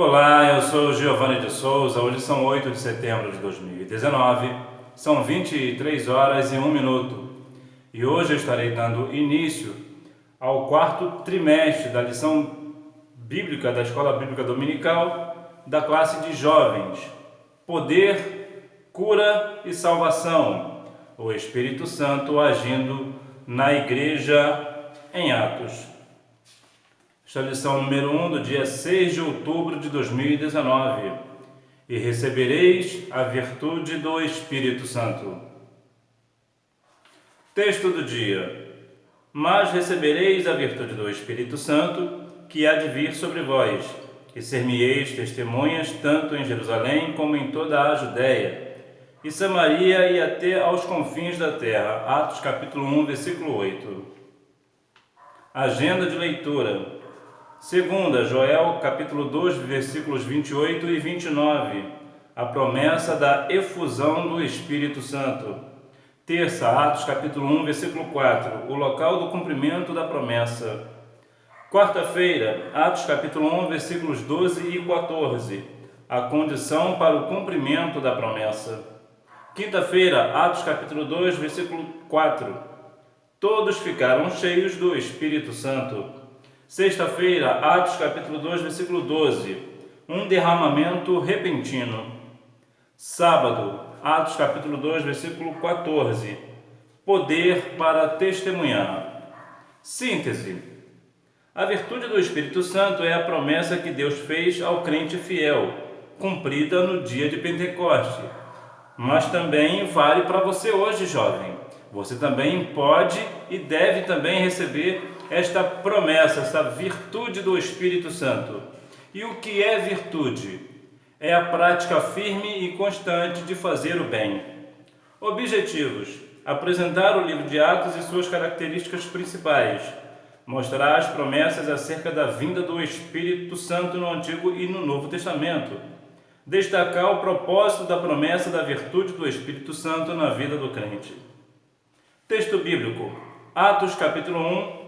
Olá, eu sou Giovanni de Souza. Hoje são 8 de setembro de 2019, são 23 horas e 1 minuto. E hoje eu estarei dando início ao quarto trimestre da lição bíblica da Escola Bíblica Dominical da classe de jovens. Poder, cura e salvação. O Espírito Santo agindo na igreja em Atos. Esta é a lição número 1 do dia 6 de outubro de 2019. E recebereis a virtude do Espírito Santo. Texto do dia. Mas recebereis a virtude do Espírito Santo, que há de vir sobre vós, e ser-me-eis testemunhas tanto em Jerusalém como em toda a Judéia, e Samaria e até aos confins da terra. Atos capítulo 1, versículo 8. Agenda de leitura. Segunda, Joel, capítulo 2, versículos 28 e 29, a promessa da efusão do Espírito Santo. Terça, Atos, capítulo 1, versículo 4, o local do cumprimento da promessa. Quarta-feira, Atos, capítulo 1, versículos 12 e 14, a condição para o cumprimento da promessa. Quinta-feira, Atos, capítulo 2, versículo 4, todos ficaram cheios do Espírito Santo. Sexta-feira, Atos capítulo 2, versículo 12, um derramamento repentino. Sábado, Atos capítulo 2, versículo 14, poder para testemunhar. Síntese. A virtude do Espírito Santo é a promessa que Deus fez ao crente fiel, cumprida no dia de Pentecoste. Mas também vale para você hoje, jovem. Você também pode e deve também receber esta promessa, esta virtude do Espírito Santo. E o que é virtude? É a prática firme e constante de fazer o bem. Objetivos: apresentar o livro de Atos e suas características principais. Mostrar as promessas acerca da vinda do Espírito Santo no Antigo e no Novo Testamento. Destacar o propósito da promessa da virtude do Espírito Santo na vida do crente. Texto bíblico: Atos capítulo 1,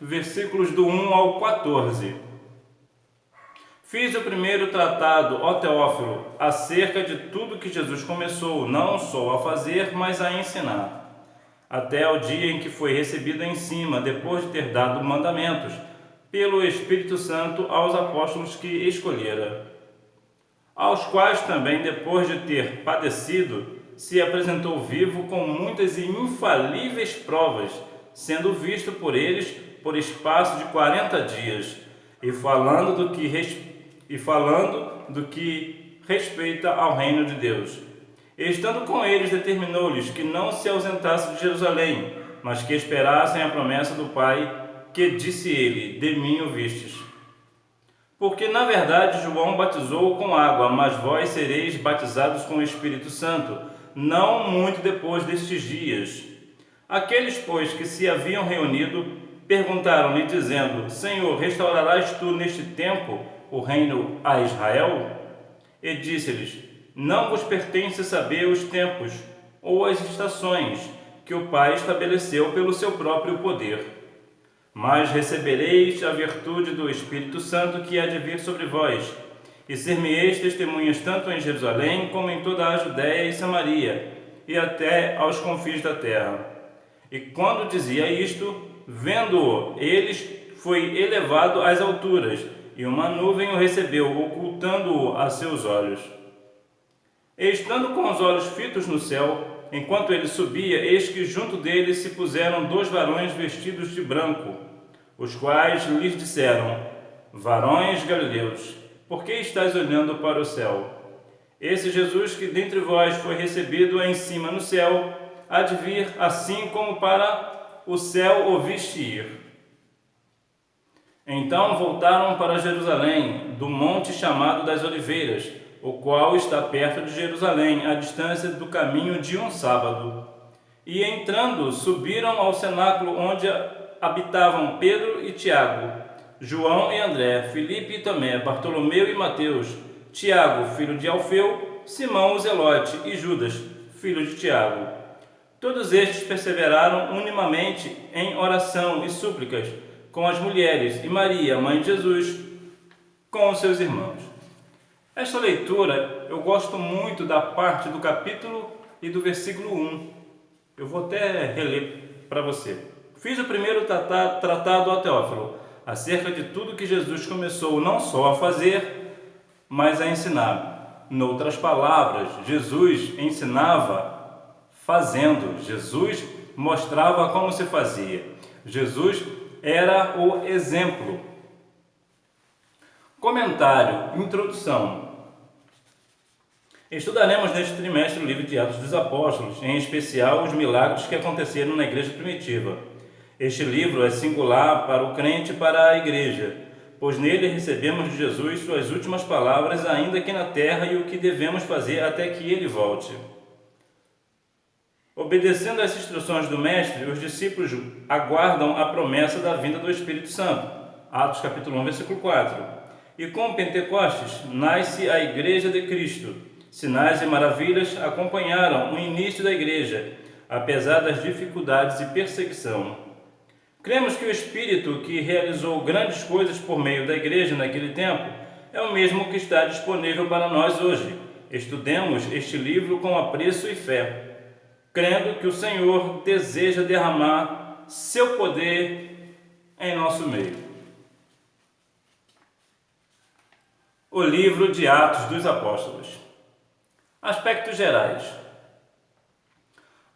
versículos do 1 ao 14. Fiz o primeiro tratado, ó Teófilo, acerca de tudo que Jesus começou, não só a fazer, mas a ensinar, até o dia em que foi recebido em cima, depois de ter dado mandamentos, pelo Espírito Santo aos apóstolos que escolhera, aos quais também, depois de ter padecido, se apresentou vivo com muitas e infalíveis provas, sendo visto por eles por espaço de 40 dias, e falando do que respeita ao reino de Deus. Estando com eles, determinou-lhes que não se ausentassem de Jerusalém, mas que esperassem a promessa do Pai, que disse ele: de mim o vistes. Porque, na verdade, João batizou com água, mas vós sereis batizados com o Espírito Santo, não muito depois destes dias. Aqueles, pois, que se haviam reunido, perguntaram-lhe, dizendo: Senhor, restaurarás tu neste tempo o reino a Israel? E disse-lhes: Não vos pertence saber os tempos ou as estações que o Pai estabeleceu pelo seu próprio poder. Mas recebereis a virtude do Espírito Santo que há de vir sobre vós, e ser-me-eis testemunhas tanto em Jerusalém como em toda a Judéia e Samaria, e até aos confins da terra. E quando dizia isto, vendo-o eles, foi elevado às alturas, e uma nuvem o recebeu, ocultando-o a seus olhos. E estando com os olhos fitos no céu, enquanto ele subia, eis que junto dele se puseram 2 varões vestidos de branco, os quais lhes disseram: Varões galileus, por que estáis olhando para o céu? Esse Jesus que dentre vós foi recebido em cima no céu, há de vir assim como para o céu o viste ir. Então voltaram para Jerusalém, do monte chamado das Oliveiras, o qual está perto de Jerusalém, à distância do caminho de um sábado. E entrando, subiram ao cenáculo onde habitavam Pedro e Tiago, João e André, Filipe e Tomé, Bartolomeu e Mateus, Tiago, filho de Alfeu, Simão o Zelote e Judas, filho de Tiago. Todos estes perseveraram unanimemente em oração e súplicas com as mulheres e Maria, mãe de Jesus, com os seus irmãos. Esta leitura, eu gosto muito da parte do capítulo e do versículo 1. Eu vou até reler para você. Fiz o primeiro tratado ao Teófilo, acerca de tudo que Jesus começou não só a fazer, mas a ensinar. Noutras palavras, Jesus ensinava fazendo. Jesus mostrava como se fazia. Jesus era o exemplo. Comentário, introdução. Estudaremos neste trimestre o livro de Atos dos Apóstolos, em especial os milagres que aconteceram na igreja primitiva. Este livro é singular para o crente e para a igreja, pois nele recebemos de Jesus suas últimas palavras ainda aqui na terra e o que devemos fazer até que ele volte. Obedecendo às instruções do Mestre, os discípulos aguardam a promessa da vinda do Espírito Santo. Atos capítulo 1, versículo 4. E com Pentecostes nasce a Igreja de Cristo. Sinais e maravilhas acompanharam o início da igreja, apesar das dificuldades e perseguição. Cremos que o Espírito que realizou grandes coisas por meio da igreja naquele tempo é o mesmo que está disponível para nós hoje. Estudemos este livro com apreço e fé, crendo que o Senhor deseja derramar seu poder em nosso meio. O livro de Atos dos Apóstolos. Aspectos gerais.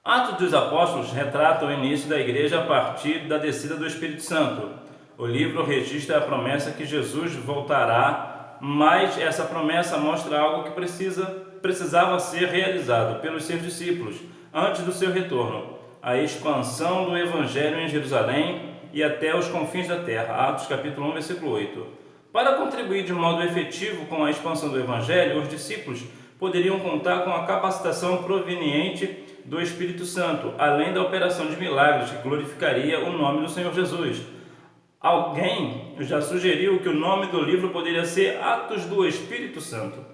Atos dos Apóstolos retrata o início da igreja a partir da descida do Espírito Santo. O livro registra a promessa que Jesus voltará, mas essa promessa mostra algo que precisava ser realizado pelos seus discípulos antes do seu retorno: a expansão do Evangelho em Jerusalém e até os confins da terra. Atos capítulo 1, versículo 8. Para contribuir de modo efetivo com a expansão do Evangelho, os discípulos poderiam contar com a capacitação proveniente do Espírito Santo, além da operação de milagres que glorificaria o nome do Senhor Jesus. Alguém já sugeriu que o nome do livro poderia ser Atos do Espírito Santo,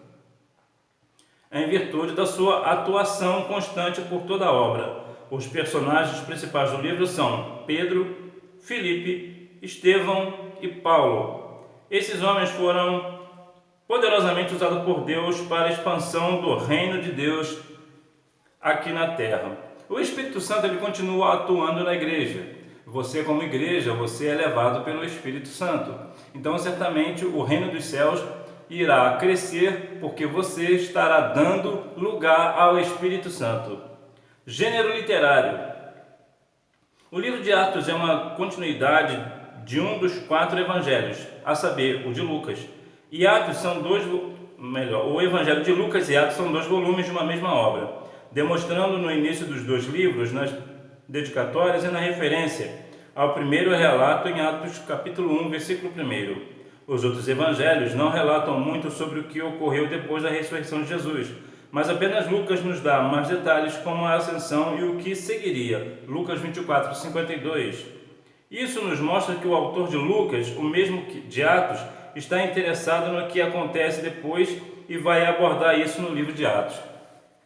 em virtude da sua atuação constante por toda a obra. Os personagens principais do livro são Pedro, Filipe, Estevão e Paulo. Esses homens foram poderosamente usados por Deus para a expansão do reino de Deus aqui na terra. O Espírito Santo ele continua atuando na igreja. Você, como igreja, você é levado pelo Espírito Santo. Então, certamente, o reino dos céus irá crescer porque você estará dando lugar ao Espírito Santo. Gênero literário. O livro de Atos é uma continuidade de um dos 4 evangelhos, a saber, o de Lucas. E Atos são o Evangelho de Lucas e Atos são 2 volumes de uma mesma obra, demonstrando no início dos 2 livros, nas dedicatórias e na referência ao primeiro relato em Atos capítulo 1, versículo 1. Os outros evangelhos não relatam muito sobre o que ocorreu depois da ressurreição de Jesus, mas apenas Lucas nos dá mais detalhes como a ascensão e o que seguiria. Lucas 24, 52. Isso nos mostra que o autor de Lucas, o mesmo que de Atos, está interessado no que acontece depois e vai abordar isso no livro de Atos.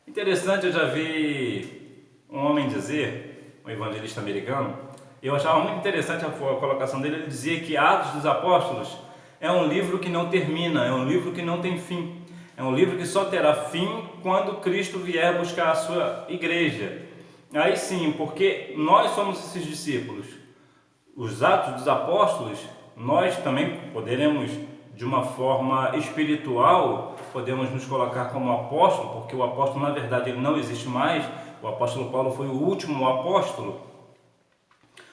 Interessante, eu já vi um homem dizer, um evangelista americano, eu achava muito interessante a colocação dele. Ele dizia que Atos dos Apóstolos é um livro que não termina, é um livro que não tem fim, é um livro que só terá fim quando Cristo vier buscar a sua igreja. Aí sim, porque nós somos esses discípulos. Os Atos dos Apóstolos, nós também poderemos, de uma forma espiritual, podemos nos colocar como apóstolo, porque o apóstolo, na verdade, ele não existe mais. O apóstolo Paulo foi o último apóstolo.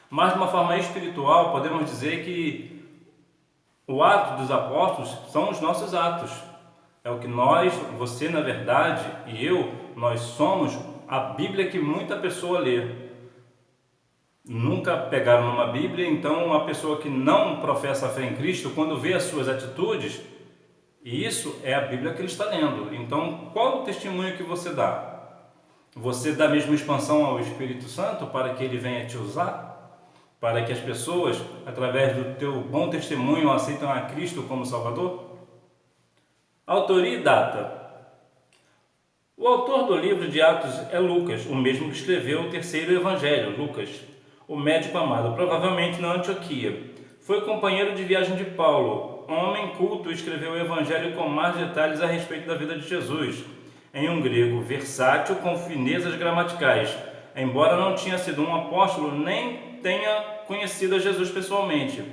Mas, de uma forma espiritual, podemos dizer que o ato dos apóstolos são os nossos atos. É o que nós, você, na verdade, e eu, nós somos a Bíblia que muita pessoa lê. Nunca pegaram numa Bíblia, então uma pessoa que não professa a fé em Cristo, quando vê as suas atitudes, e isso é a Bíblia que ele está lendo. Então, qual o testemunho que você dá? Você dá mesmo expansão ao Espírito Santo para que ele venha te usar? Para que as pessoas, através do teu bom testemunho, aceitem a Cristo como Salvador? Autoria e data. O autor do livro de Atos é Lucas, o mesmo que escreveu o terceiro evangelho, Lucas, o médico amado, provavelmente na Antioquia. Foi companheiro de viagem de Paulo, homem culto escreveu o Evangelho com mais detalhes a respeito da vida de Jesus, em um grego versátil com finezas gramaticais, embora não tinha sido um apóstolo nem tenha conhecido a Jesus pessoalmente.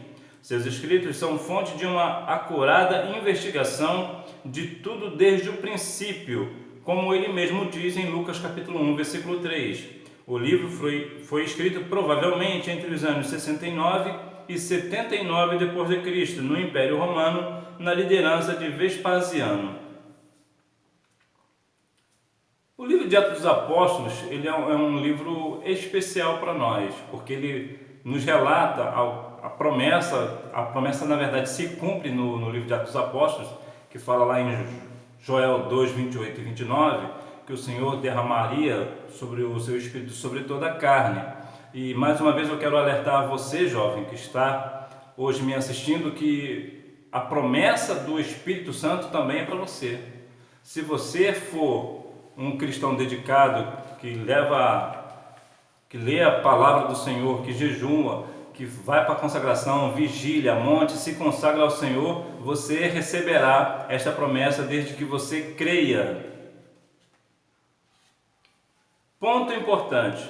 Seus escritos são fonte de uma acurada investigação de tudo desde o princípio, como ele mesmo diz em Lucas capítulo 1, versículo 3. O livro foi escrito provavelmente entre os anos 69 e 79 d.C., no Império Romano, na liderança de Vespasiano. O livro de Atos dos Apóstolos ele é um livro especial para nós, porque ele nos relata a promessa na verdade se cumpre no livro de Atos dos Apóstolos, que fala lá em Joel 2, 28 e 29, que o Senhor derramaria sobre o seu Espírito sobre toda a carne. E mais uma vez eu quero alertar a você, jovem, que está hoje me assistindo, que a promessa do Espírito Santo também é para você. Se você for um cristão dedicado, que lê a palavra do Senhor, que jejua, que vai para a consagração, vigília, monte, se consagra ao Senhor, você receberá esta promessa desde que você creia. Ponto importante.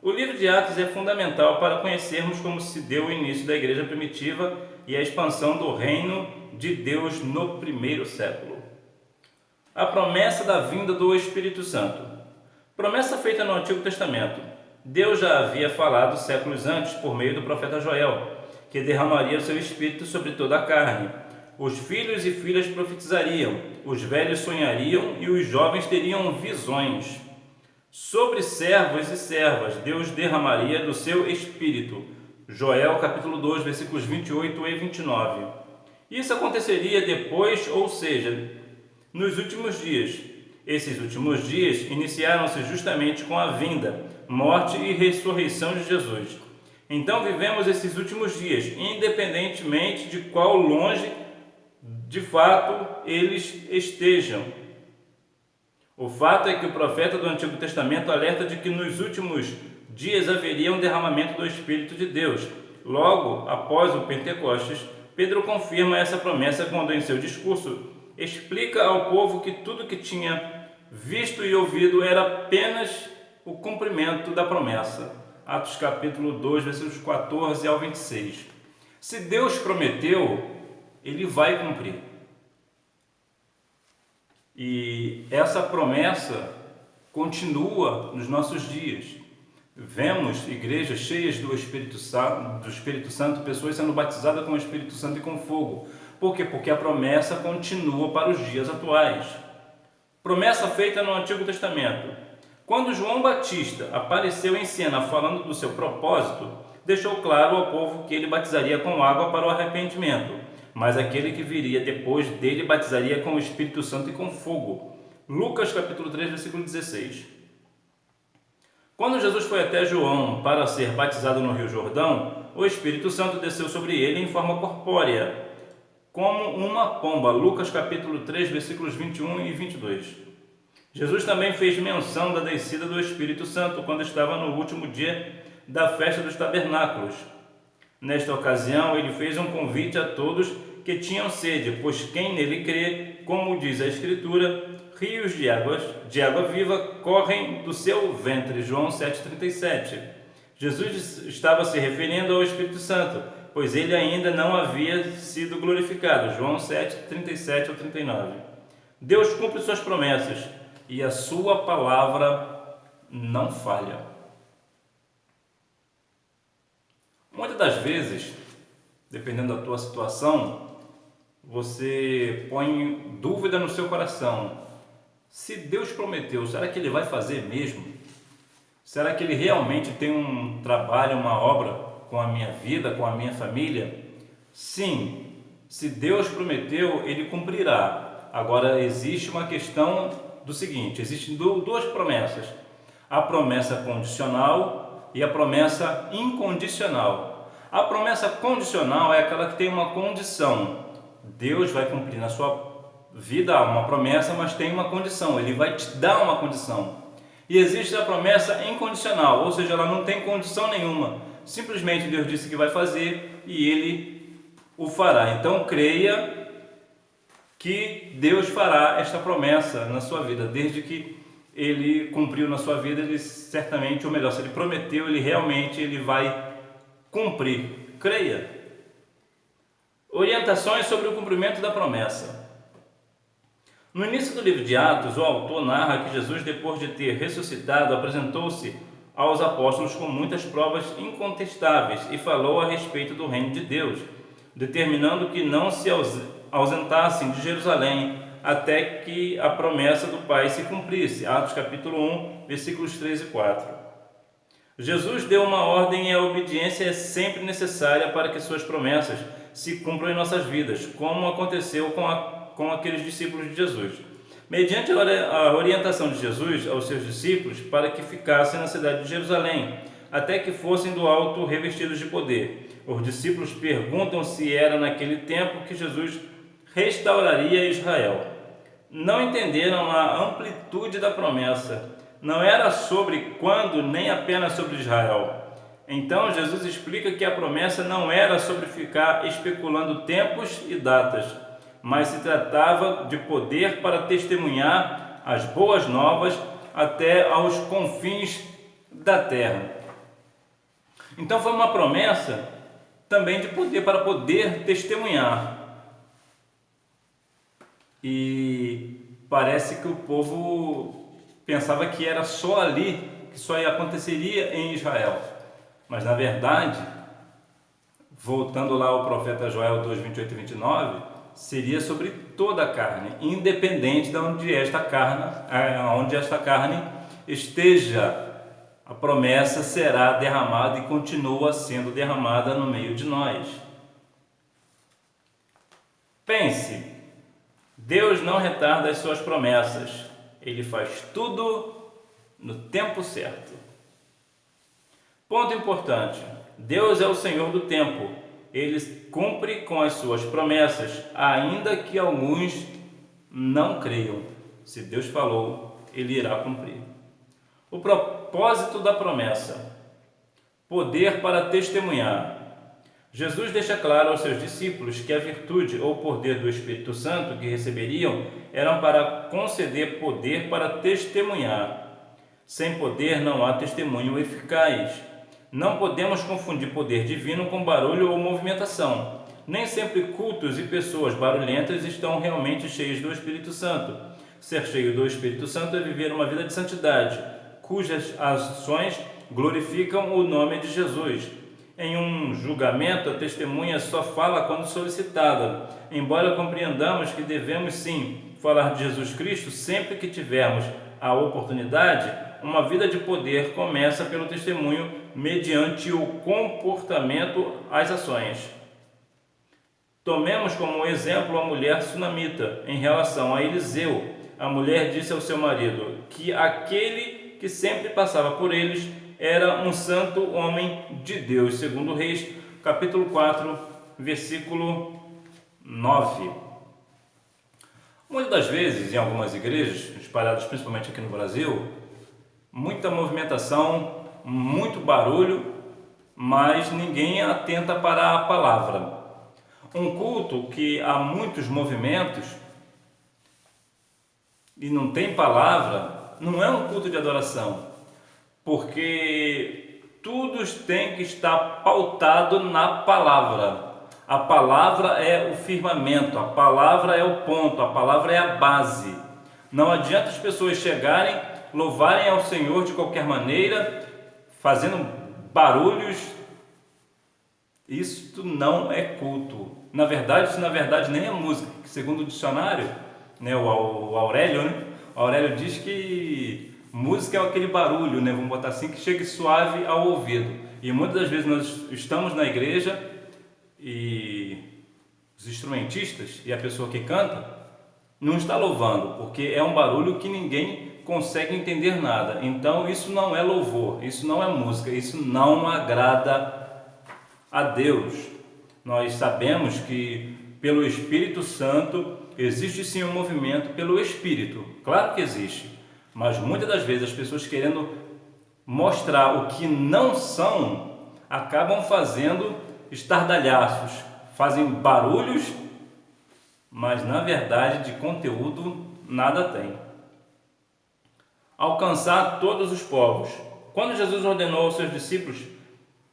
O livro de Atos é fundamental para conhecermos como se deu o início da igreja primitiva e a expansão do reino de Deus no primeiro século. A promessa da vinda do Espírito Santo. Promessa feita no Antigo Testamento. Deus já havia falado séculos antes por meio do profeta Joel, que derramaria o seu Espírito sobre toda a carne. Os filhos e filhas profetizariam, os velhos sonhariam e os jovens teriam visões. Sobre servos e servas, Deus derramaria do seu Espírito. Joel capítulo 2, versículos 28 e 29. Isso aconteceria depois, ou seja, nos últimos dias. Esses últimos dias iniciaram-se justamente com a vinda, morte e ressurreição de Jesus. Então vivemos esses últimos dias, independentemente de qual longe de fato eles estejam. O fato é que o profeta do Antigo Testamento alerta de que nos últimos dias haveria um derramamento do Espírito de Deus. Logo após o Pentecostes, Pedro confirma essa promessa quando em seu discurso explica ao povo que tudo que tinha visto e ouvido era apenas o cumprimento da promessa. Atos capítulo 2, versículos 14 ao 26. Se Deus prometeu, Ele vai cumprir. E essa promessa continua nos nossos dias. Vemos igrejas cheias do Espírito Santo, pessoas sendo batizadas com o Espírito Santo e com fogo. Por quê? Porque a promessa continua para os dias atuais. Promessa feita no Antigo Testamento. Quando João Batista apareceu em cena falando do seu propósito, deixou claro ao povo que ele batizaria com água para o arrependimento, mas aquele que viria depois dele batizaria com o Espírito Santo e com fogo. Lucas capítulo 3, versículo 16. Quando Jesus foi até João para ser batizado no Rio Jordão, o Espírito Santo desceu sobre ele em forma corpórea, como uma pomba. Lucas capítulo 3, versículos 21 e 22. Jesus também fez menção da descida do Espírito Santo quando estava no último dia da festa dos tabernáculos. Nesta ocasião, ele fez um convite a todos que tinham sede, pois quem nele crê, como diz a Escritura, rios de água viva correm do seu ventre. João 7,37. Jesus estava se referindo ao Espírito Santo, pois ele ainda não havia sido glorificado. João 7:37 ao 39. Deus cumpre suas promessas e a sua palavra não falha. Muitas das vezes, dependendo da tua situação, você põe dúvida no seu coração. Se Deus prometeu, será que Ele vai fazer mesmo? Será que Ele realmente tem um trabalho, uma obra com a minha vida, com a minha família? Sim, se Deus prometeu, Ele cumprirá. Agora, existe uma questão do seguinte, existem duas promessas. A promessa condicional e a promessa incondicional. A promessa condicional é aquela que tem uma condição. Deus vai cumprir na sua vida uma promessa, mas tem uma condição. Ele vai te dar uma condição. E existe a promessa incondicional, ou seja, ela não tem condição nenhuma. Simplesmente Deus disse que vai fazer e Ele o fará. Então creia que Deus fará esta promessa na sua vida, desde que Ele cumpriu na sua vida, Ele certamente, ou melhor, se Ele prometeu, Ele realmente vai cumprir. Creia. Orientações sobre o cumprimento da promessa. No início do livro de Atos, o autor narra que Jesus, depois de ter ressuscitado, apresentou-se aos apóstolos com muitas provas incontestáveis e falou a respeito do reino de Deus, determinando que não se ausentassem de Jerusalém até que a promessa do Pai se cumprisse. Atos capítulo 1, versículos 3 e 4. Jesus deu uma ordem e a obediência é sempre necessária para que suas promessas se cumpram em nossas vidas, como aconteceu com aqueles discípulos de Jesus. Mediante a orientação de Jesus aos seus discípulos para que ficassem na cidade de Jerusalém, até que fossem do alto revestidos de poder. Os discípulos perguntam se era naquele tempo que Jesus restauraria Israel. Não entenderam a amplitude da promessa. Não era sobre quando, nem apenas sobre Israel. Então Jesus explica que a promessa não era sobre ficar especulando tempos e datas, mas se tratava de poder para testemunhar as boas novas até aos confins da terra. Então foi uma promessa também de poder, para poder testemunhar. E parece que o povo pensava que era só ali, que só aconteceria em Israel. Mas na verdade, voltando lá ao profeta Joel 2, 28 e 29, seria sobre toda a carne, independente de onde esta carne esteja. A promessa será derramada e continua sendo derramada no meio de nós. Pense, Deus não retarda as suas promessas. Ele faz tudo no tempo certo. Ponto importante: Deus é o Senhor do tempo. Ele cumpre com as suas promessas, ainda que alguns não creiam. Se Deus falou, Ele irá cumprir. O propósito da promessa: poder para testemunhar. Jesus deixa claro aos seus discípulos que a virtude ou poder do Espírito Santo que receberiam eram para conceder poder para testemunhar. Sem poder não há testemunho eficaz. Não podemos confundir poder divino com barulho ou movimentação. Nem sempre cultos e pessoas barulhentas estão realmente cheios do Espírito Santo. Ser cheio do Espírito Santo é viver uma vida de santidade, cujas ações glorificam o nome de Jesus. Em um julgamento, a testemunha só fala quando solicitada, embora compreendamos que devemos sim falar de Jesus Cristo sempre que tivermos a oportunidade. Uma vida de poder começa pelo testemunho mediante o comportamento, as ações. Tomemos como exemplo a mulher sunamita em relação a Eliseu. A mulher disse ao seu marido que aquele que sempre passava por eles era um santo homem de Deus, segundo Reis, capítulo 4, versículo 9. Muitas das vezes, em algumas igrejas, espalhadas principalmente aqui no Brasil, muita movimentação, muito barulho, mas ninguém atenta para a palavra. Um culto que há muitos movimentos e não tem palavra, não é um culto de adoração, porque tudo tem que estar pautado na palavra. A palavra é o firmamento, a palavra é o ponto, a palavra é a base. Não adianta as pessoas chegarem, louvarem ao Senhor de qualquer maneira, fazendo barulhos. Isso não é culto. Na verdade, isso nem é música. Segundo o dicionário, o Aurélio, o Aurélio diz que música é aquele barulho, vamos botar assim, que chegue suave ao ouvido. E muitas das vezes nós estamos na igreja e os instrumentistas e a pessoa que canta não está louvando, porque é um barulho que ninguém consegue entender nada. Então isso não é louvor, isso não é música, isso não agrada a Deus. Nós sabemos que pelo Espírito Santo existe sim um movimento pelo Espírito, claro que existe, mas muitas das vezes as pessoas querendo mostrar o que não são, acabam fazendo estardalhaços, fazem barulhos, mas na verdade de conteúdo nada tem. Alcançar todos os povos. Quando Jesus ordenou aos seus discípulos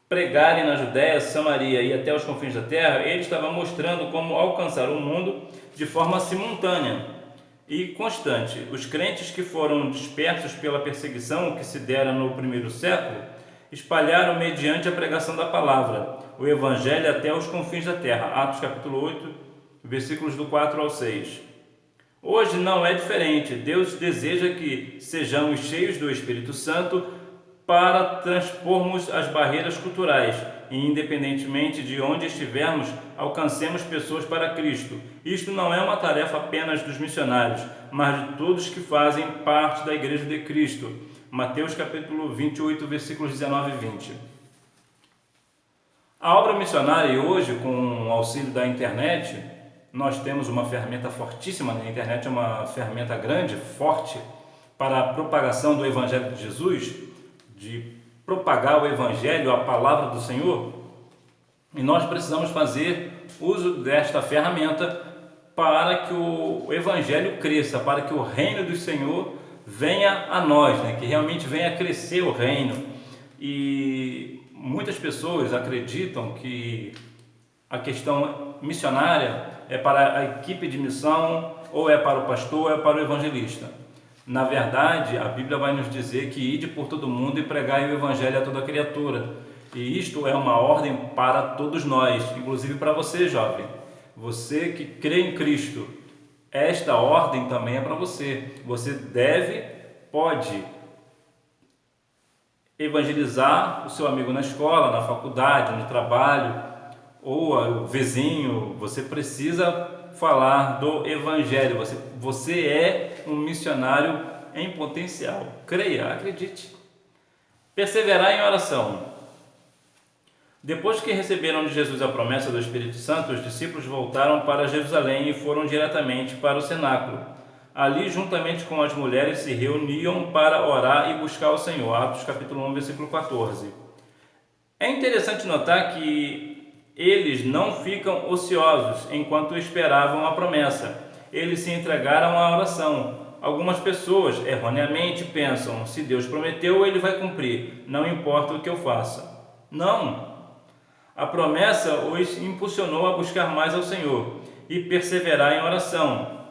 pregarem na Judéia, Samaria e até os confins da terra, ele estava mostrando como alcançar o mundo de forma simultânea e constante. Os crentes que foram dispersos pela perseguição que se dera no primeiro século, espalharam mediante a pregação da palavra, o Evangelho até os confins da terra. Atos capítulo 8, versículos do 4 ao 6. Hoje não é diferente. Deus deseja que sejamos cheios do Espírito Santo para transpormos as barreiras culturais e, independentemente de onde estivermos, alcancemos pessoas para Cristo. Isto não é uma tarefa apenas dos missionários, mas de todos que fazem parte da Igreja de Cristo. Mateus capítulo 28, versículos 19 e 20. A obra missionária, hoje, com o auxílio da internet, nós temos uma ferramenta fortíssima. A internet é uma ferramenta grande, forte, para a propagação do Evangelho de Jesus, de propagar o Evangelho, a palavra do Senhor. E nós precisamos fazer uso desta ferramenta para que o Evangelho cresça, para que o reino do Senhor venha a nós, que realmente venha a crescer o reino. E muitas pessoas acreditam que a questão missionária é para a equipe de missão, ou é para o pastor, ou é para o evangelista. Na verdade, a Bíblia vai nos dizer que ide por todo mundo e pregai o Evangelho a toda criatura. E isto é uma ordem para todos nós, inclusive para você, jovem. Você que crê em Cristo, esta ordem também é para você. Você pode evangelizar o seu amigo na escola, na faculdade, no trabalho, ou o vizinho. Você precisa falar do Evangelho. Você é um missionário em potencial. Creia, acredite. Perseverar em oração. Depois que receberam de Jesus a promessa do Espírito Santo, os discípulos voltaram para Jerusalém e foram diretamente para o cenáculo. Ali, juntamente com as mulheres, se reuniam para orar e buscar o Senhor. Atos capítulo 1, versículo 14. É interessante notar que eles não ficam ociosos enquanto esperavam a promessa. Eles se entregaram à oração. Algumas pessoas erroneamente pensam: se Deus prometeu, ele vai cumprir, não importa o que eu faça. Não! A promessa os impulsionou a buscar mais ao Senhor e perseverar em oração.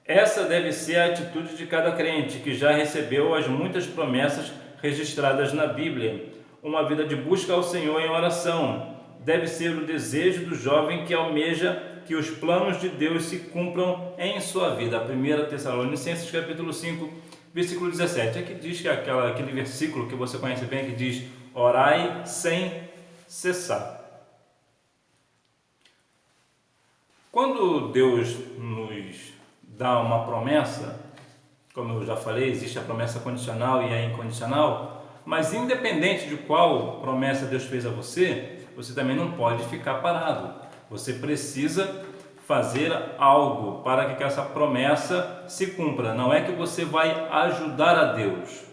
Essa deve ser a atitude de cada crente que já recebeu as muitas promessas registradas na Bíblia. Uma vida de busca ao Senhor em oração deve ser o desejo do jovem que almeja que os planos de Deus se cumpram em sua vida. 1 Tessalonicenses capítulo 5, versículo 17. Aqui diz que aquele versículo que você conhece bem, que diz: orai sem cessar. Quando Deus nos dá uma promessa, como eu já falei, existe a promessa condicional e a incondicional, mas independente de qual promessa Deus fez a você, você também não pode ficar parado. Você precisa fazer algo para que essa promessa se cumpra. Não é que você vai ajudar a Deus,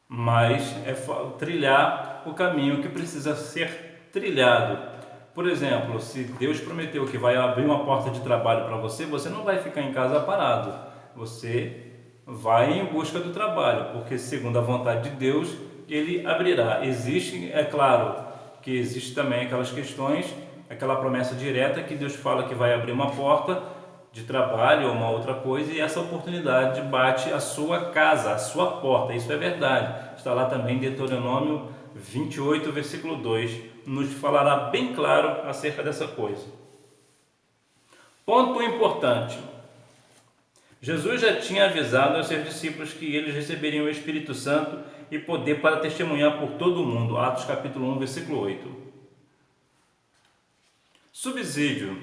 mas é trilhar o caminho que precisa ser trilhado. Por exemplo, se Deus prometeu que vai abrir uma porta de trabalho para você, você não vai ficar em casa parado. Você vai em busca do trabalho, porque segundo a vontade de Deus, Ele abrirá. Existe, é claro, que existe também aquelas questões, aquela promessa direta que Deus fala que vai abrir uma porta de trabalho ou uma outra coisa, e essa oportunidade bate a sua casa, a sua porta. Isso é verdade. Está lá também em Deuteronômio 28, versículo 2, nos falará bem claro acerca dessa coisa. Ponto importante. Jesus já tinha avisado aos seus discípulos que eles receberiam o Espírito Santo e poder para testemunhar por todo o mundo. Atos capítulo 1, versículo 8. Subsídio.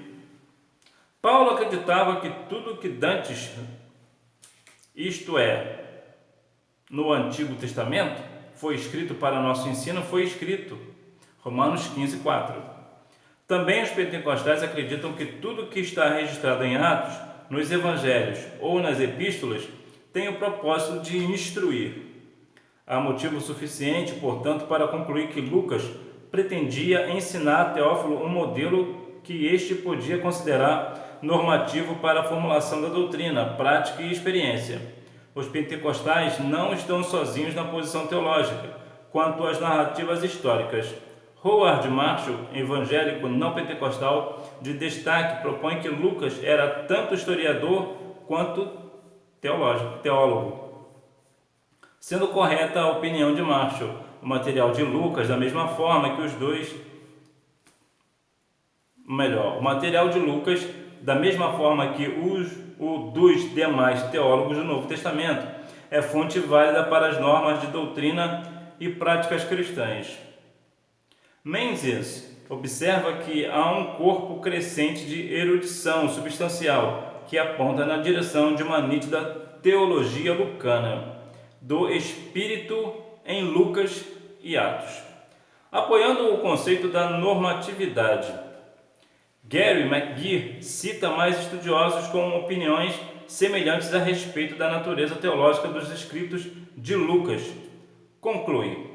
Paulo acreditava que tudo que dantes, isto é, no Antigo Testamento, foi escrito para nosso ensino, foi escrito. Romanos 15, 4. Também os pentecostais acreditam que tudo que está registrado em Atos, nos Evangelhos ou nas Epístolas, tem o propósito de instruir. Há motivo suficiente, portanto, para concluir que Lucas pretendia ensinar a Teófilo um modelo que este podia considerar normativo para a formulação da doutrina, prática e experiência. Os pentecostais não estão sozinhos na posição teológica quanto às narrativas históricas. Howard Marshall, evangélico não pentecostal de destaque, propõe que Lucas era tanto historiador quanto teólogo. Sendo correta a opinião de Marshall, o material de Lucas, da mesma forma que o material de Lucas, da mesma forma que o dos demais teólogos do Novo Testamento, é fonte válida para as normas de doutrina e práticas cristãs. Menzies observa que há um corpo crescente de erudição substancial que aponta na direção de uma nítida teologia lucana do Espírito em Lucas e Atos, apoiando o conceito da normatividade. Gary McGee cita mais estudiosos com opiniões semelhantes a respeito da natureza teológica dos escritos de Lucas. Conclui: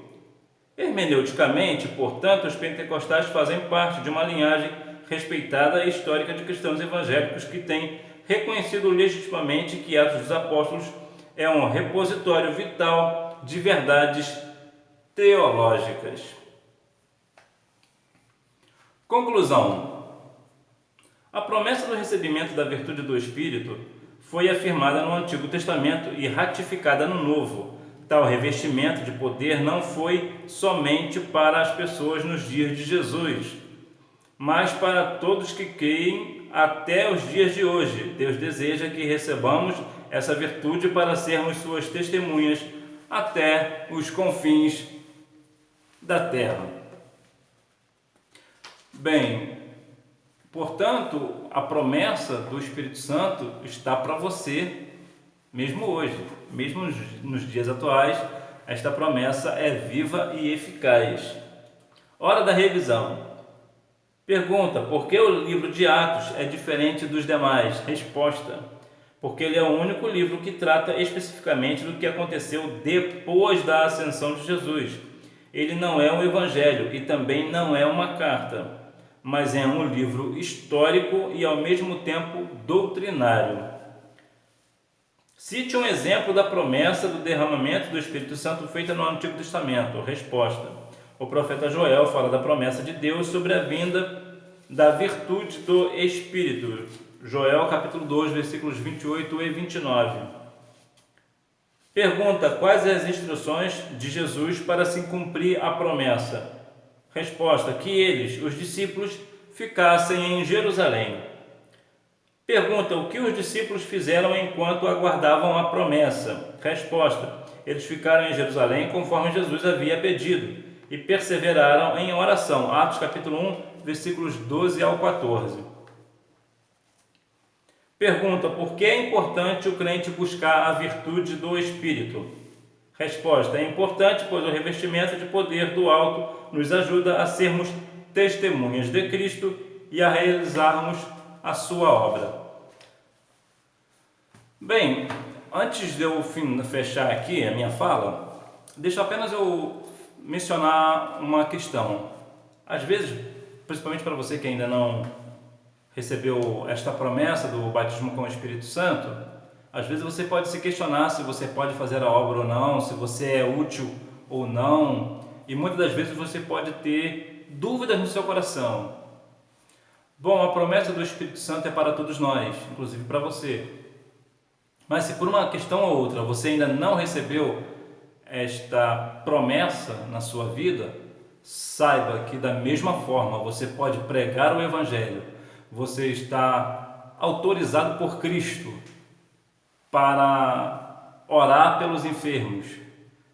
hermeneuticamente, portanto, os pentecostais fazem parte de uma linhagem respeitada e histórica de cristãos evangélicos que têm reconhecido legitimamente que Atos dos Apóstolos é um repositório vital de verdades teológicas. Conclusão: a promessa do recebimento da virtude do Espírito foi afirmada no Antigo Testamento e ratificada no Novo. Tal revestimento de poder não foi somente para as pessoas nos dias de Jesus, mas para todos que creem até os dias de hoje. Deus deseja que recebamos essa virtude para sermos suas testemunhas até os confins da terra. Bem, portanto, a promessa do Espírito Santo está para você, mesmo hoje, mesmo nos dias atuais. Esta promessa é viva e eficaz. Hora da revisão. Pergunta: por que o livro de Atos é diferente dos demais? Resposta: porque ele é o único livro que trata especificamente do que aconteceu depois da ascensão de Jesus. Ele não é um evangelho e também não é uma carta, mas é um livro histórico e ao mesmo tempo doutrinário. Cite um exemplo da promessa do derramamento do Espírito Santo feita no Antigo Testamento. Resposta: o profeta Joel fala da promessa de Deus sobre a vinda da virtude do Espírito. Joel capítulo 2, versículos 28 e 29. Pergunta: quais as instruções de Jesus para se cumprir a promessa? Resposta: que eles, os discípulos, ficassem em Jerusalém. Pergunta: o que os discípulos fizeram enquanto aguardavam a promessa? Resposta: eles ficaram em Jerusalém conforme Jesus havia pedido e perseveraram em oração. Atos capítulo 1, versículos 12 ao 14. Pergunta: por que é importante o crente buscar a virtude do Espírito? Resposta: é importante, pois o revestimento de poder do alto nos ajuda a sermos testemunhas de Cristo e a realizarmos a sua obra. Bem, antes de eu fechar aqui a minha fala, deixa apenas eu mencionar uma questão. Às vezes, principalmente para você que ainda não recebeu esta promessa do batismo com o Espírito Santo, às vezes você pode se questionar se você pode fazer a obra ou não, se você é útil ou não, e muitas das vezes você pode ter dúvidas no seu coração. Bom, a promessa do Espírito Santo é para todos nós, inclusive para você. Mas se por uma questão ou outra você ainda não recebeu esta promessa na sua vida, saiba que da mesma forma você pode pregar o Evangelho, você está autorizado por Cristo para orar pelos enfermos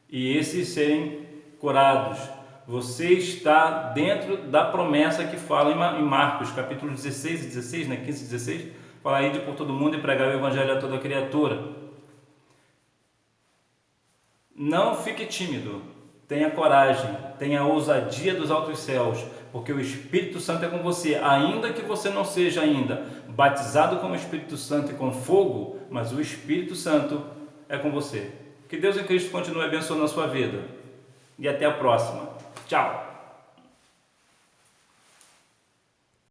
e esses serem curados. Você está dentro da promessa que fala em Marcos, capítulo 16 e 16, 15 e 16, fala: ide por todo mundo e pregar o Evangelho a toda criatura. Não fique tímido, tenha coragem, tenha a ousadia dos altos céus, porque o Espírito Santo é com você, ainda que você não seja ainda batizado com o Espírito Santo e com fogo, mas o Espírito Santo é com você. Que Deus em Cristo continue abençoando a sua vida. E até a próxima. Tchau!